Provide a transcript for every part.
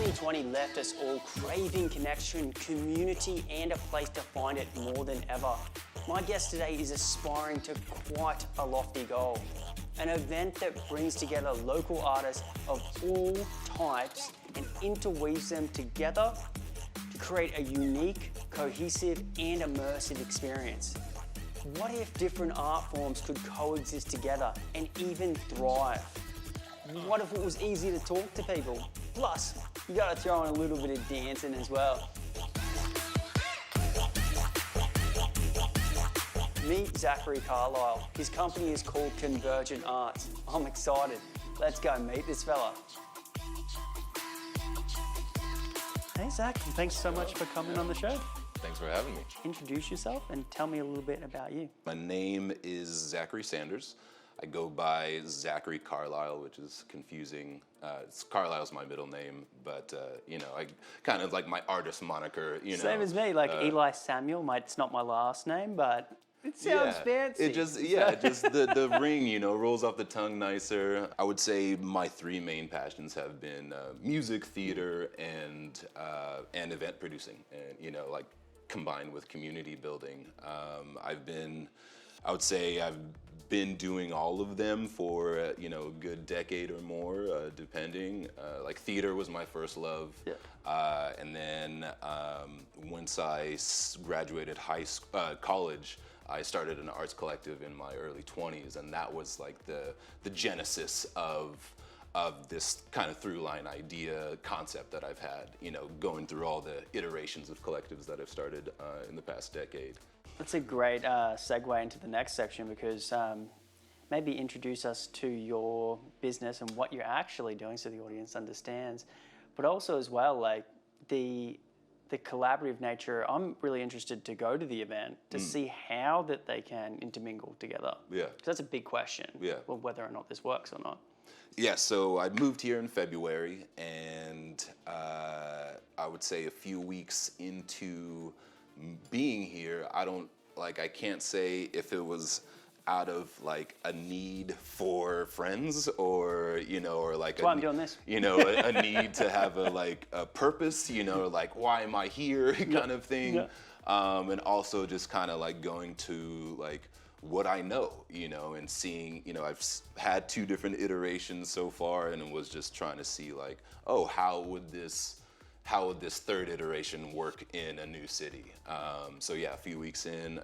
2020 left us all craving connection, community, and a place to find it more than ever. My guest today is aspiring to quite a lofty goal. An event that brings together local artists of all types and interweaves them together to create a unique, cohesive, and immersive experience. What if different art forms could coexist together and even thrive? What if it was easy to talk to people? Plus, you gotta throw in a little bit of dancing as well. Meet Zachary Carlisle. His company is called Convergent Arts. I'm excited. Let's go meet this fella. Hey Zach, thanks so much for coming on the show. Thanks for having me. Introduce yourself and tell me a little bit about you. My name is Zachary Sanders. I go by Zachary Carlisle, which is confusing. Carlisle's my middle name, but I kind of like my artist moniker. Same as me, like Eli Samuel. It's not my last name, but it sounds fancy. It just the ring, rolls off the tongue nicer. I would say my three main passions have been music, theater, and event producing, and combined with community building. I've been doing all of them for a good decade or more, depending. Like theater was my first love, and then once I graduated college, I started an arts collective in my early 20s, and that was like the genesis of this kind of through line idea concept that I've had, going through all the iterations of collectives that I've started in the past decade. That's a great segue into the next section, because maybe introduce us to your business and what you're actually doing so the audience understands. But also as well, like the collaborative nature. I'm really interested to go to the event to see how that they can intermingle together. Yeah. Because that's a big question. Yeah. Well, whether or not this works or not. Yeah, so I moved here in February, and I would say a few weeks into being here, I can't say if it was out of like a need for friends or that's why I'm doing this. A need to have a purpose, like why am I here kind of thing. Yeah. And also just kind of like going to like what I know, and seeing, I've had two different iterations so far, and was just trying to see like, oh, how would this third iteration work in a new city? So yeah, a few weeks in,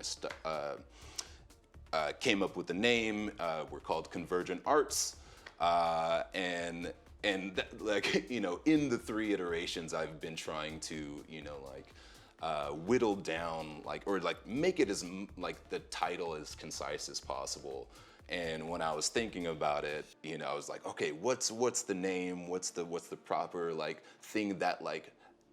I came up with the name. We're called Convergent Arts, and in the three iterations, I've been trying to, whittle down, make it as the title as concise as possible. And when I was thinking about it, I was like, okay, what's the name? What's the proper thing that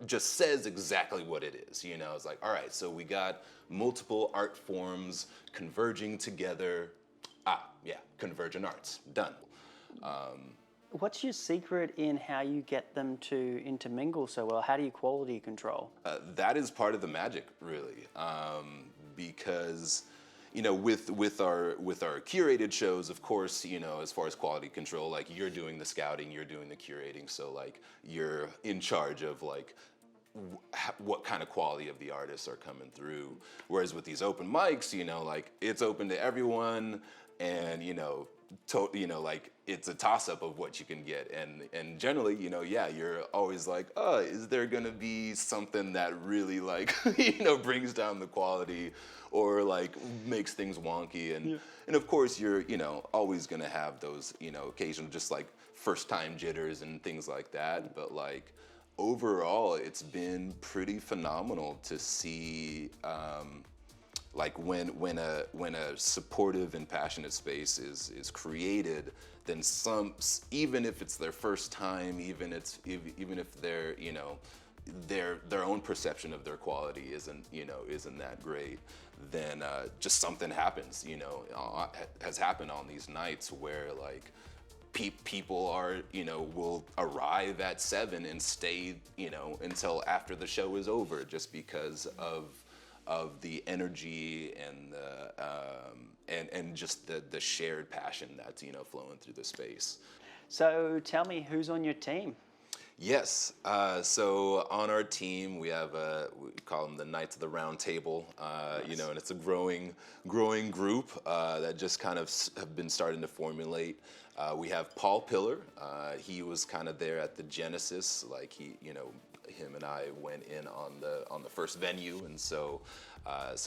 just says exactly what it is? I was like, all right, so we got multiple art forms converging together. Convergent Arts, done. What's your secret in how you get them to intermingle so well? How do you quality control? That is part of the magic, really, because with our curated shows, of course, as far as quality control, you're doing the scouting, you're doing the curating, so you're in charge of what kind of quality of the artists are coming through. Whereas with these open mics, it's open to everyone, and it's a toss-up of what you can get, and generally, you're always like, is there gonna be something that really brings down the quality or makes things wonky, and of course you're always gonna have those occasional just first time jitters and things like that, but overall it's been pretty phenomenal to see when a supportive and passionate space is created, then even if it's their first time, even if they're their own perception of their quality isn't that great, then just something happens, has happened on these nights where people are, will arrive at 7 and stay, until after the show is over, just because of the energy and just the shared passion that's flowing through the space. So tell me, who's on your team? Yes. So on our team, we have we call them the Knights of the Round Table. You know, and it's a growing group that just kind of have been starting to formulate. We have Paul Pillar. He was kind of there at the genesis. Like him and I went in on the first venue, and so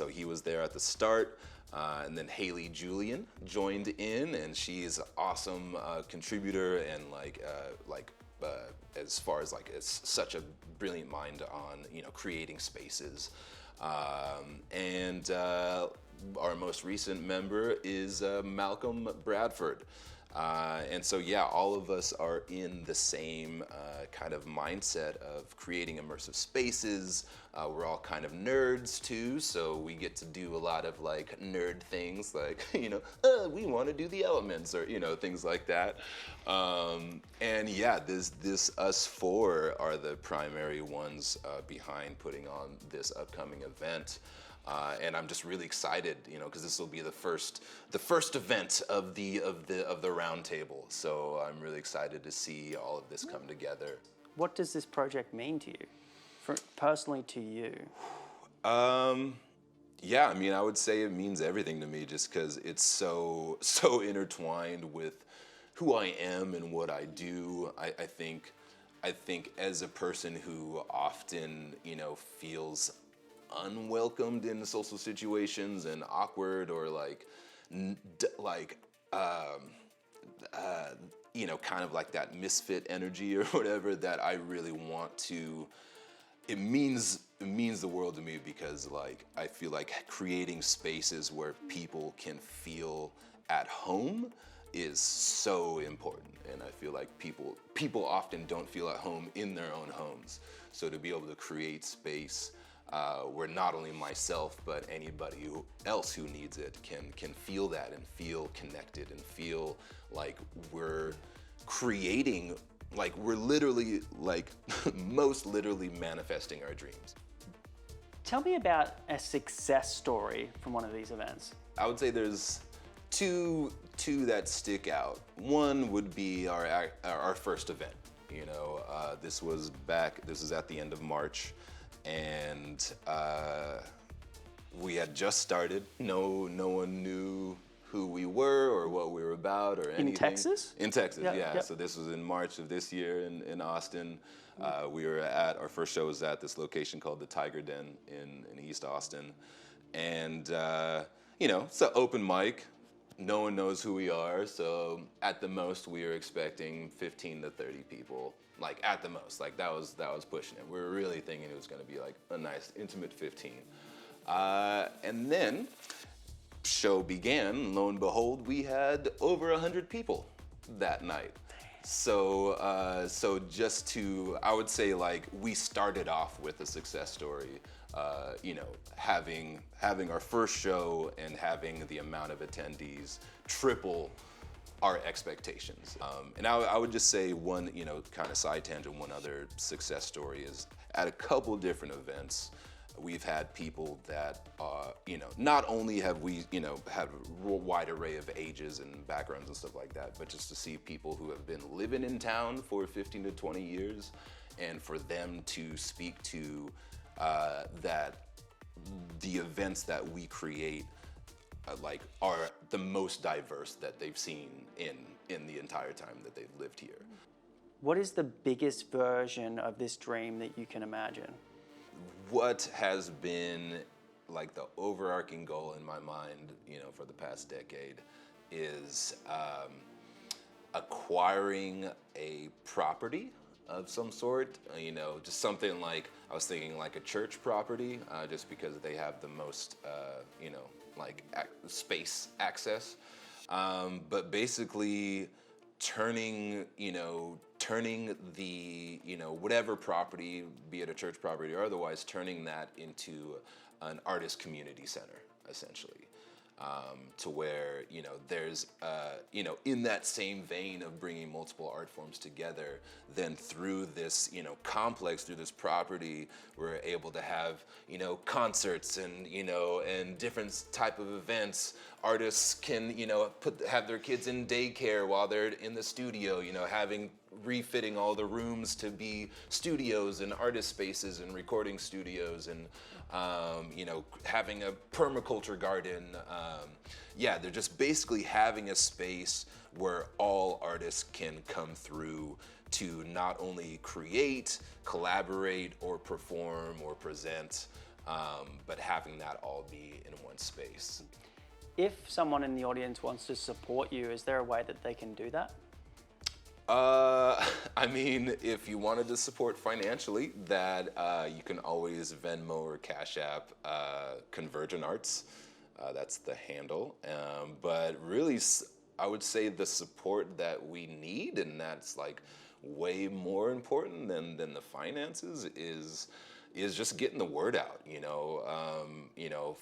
he was there at the start. And then Hayley Julian joined in, and she's an awesome contributor and as far as it's such a brilliant mind on creating spaces. And our most recent member is Malcolm Bradford. And so, yeah, all of us are in the same kind of mindset of creating immersive spaces. We're all kind of nerds too, so we get to do a lot of nerd things, we want to do the elements, or things like that. And yeah, this us four are the primary ones behind putting on this upcoming event. And I'm just really excited, because this will be the first event of the round table. So I'm really excited to see all of this come together. What does this project mean to you, personally to you? Yeah, I mean, I would say it means everything to me, just because it's so intertwined with who I am and what I do. I think as a person who often feels unwelcomed in social situations and awkward, or kind of like that misfit energy or whatever, that I really want to. It means the world to me, because I feel like creating spaces where people can feel at home is so important, and I feel like people often don't feel at home in their own homes. So to be able to create space where not only myself but anybody else who needs it can feel that and feel connected and feel like we're creating, we're literally most literally manifesting our dreams. Tell me about a success story from one of these events. I would say there's two that stick out. One would be our first event. This was at the end of March. And we had just started. No one knew who we were or what we were about or anything. In Texas? In Texas, yeah. Yep. So this was in March of this year in Austin. Our first show was at this location called the Tiger Den in East Austin. And, it's an open mic. No one knows who we are. So at the most, we were expecting 15 to 30 people. At the most, that was pushing it. We were really thinking it was going to be a nice intimate 15. And then show began. Lo and behold, we had over 100 people that night. So I would say we started off with a success story. Having our first show and having the amount of attendees triple our expectations. And I would just say one, kind of side tangent, one other success story is at a couple different events, we've had people that, not only have we, had a wide array of ages and backgrounds and stuff like that, but just to see people who have been living in town for 15 to 20 years, and for them to speak to that the events that we create are the most diverse that they've seen in the entire time that they've lived here. What is the biggest version of this dream that you can imagine? What has been the overarching goal in my mind, for the past decade, is acquiring a property of some sort. Just something I was thinking a church property, just because they have the most, space access, but basically turning the, whatever property, be it a church property or otherwise, turning that into an artist community center, essentially. to where, there's, in that same vein of bringing multiple art forms together, then through this, complex, through this property, we're able to have, concerts and, and different type of events. Artists can, have their kids in daycare while they're in the studio, refitting all the rooms to be studios and artist spaces and recording studios, and having a permaculture garden. They're just basically having a space where all artists can come through to not only create, collaborate, or perform or present, but having that all be in one space. If someone in the audience wants to support you, is there a way that they can do that? If you wanted to support financially, that you can always Venmo or Cash App Convergent Arts. That's the handle. But really, I would say the support that we need, and that's like way more important than the finances, is just getting the word out.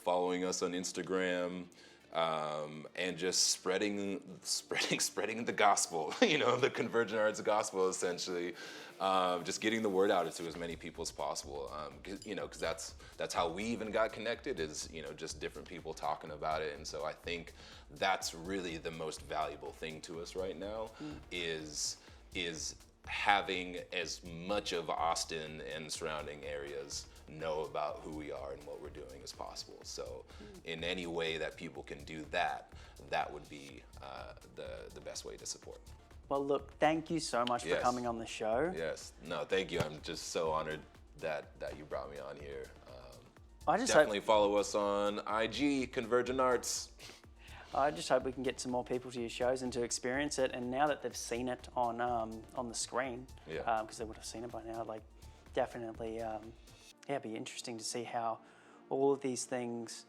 Following us on Instagram. And just spreading the gospel, the Convergent Arts gospel, essentially. Just getting the word out to as many people as possible, because that's how we even got connected, is just different people talking about it. And so I think that's really the most valuable thing to us right now, is having as much of Austin and surrounding areas know about who we are and what we're doing as possible. So in any way that people can do that, that would be the best way to support. Well, look, thank you so much for coming on the show. Yes. No, thank you. I'm just so honored that you brought me on here. I just definitely follow us on IG, Convergent Arts. I just hope we can get some more people to your shows and to experience it. And now that they've seen it on the screen, because they would have seen it by now, like definitely, it'd be interesting to see how all of these things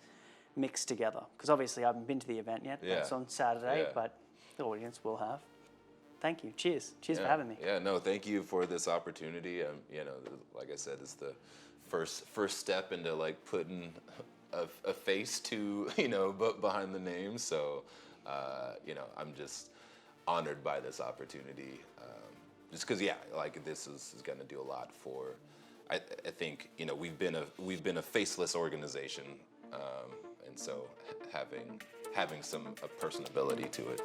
mix together. Because obviously I haven't been to the event yet. Yeah. It's on Saturday, but the audience will have. Thank you. Cheers. Cheers for having me. Yeah, no, thank you for this opportunity. Like I said, it's the first step into like putting a face to, behind the name. So, I'm just honored by this opportunity. Just because, this is going to do a lot for. I think we've been a faceless organization, and so having some personability to it.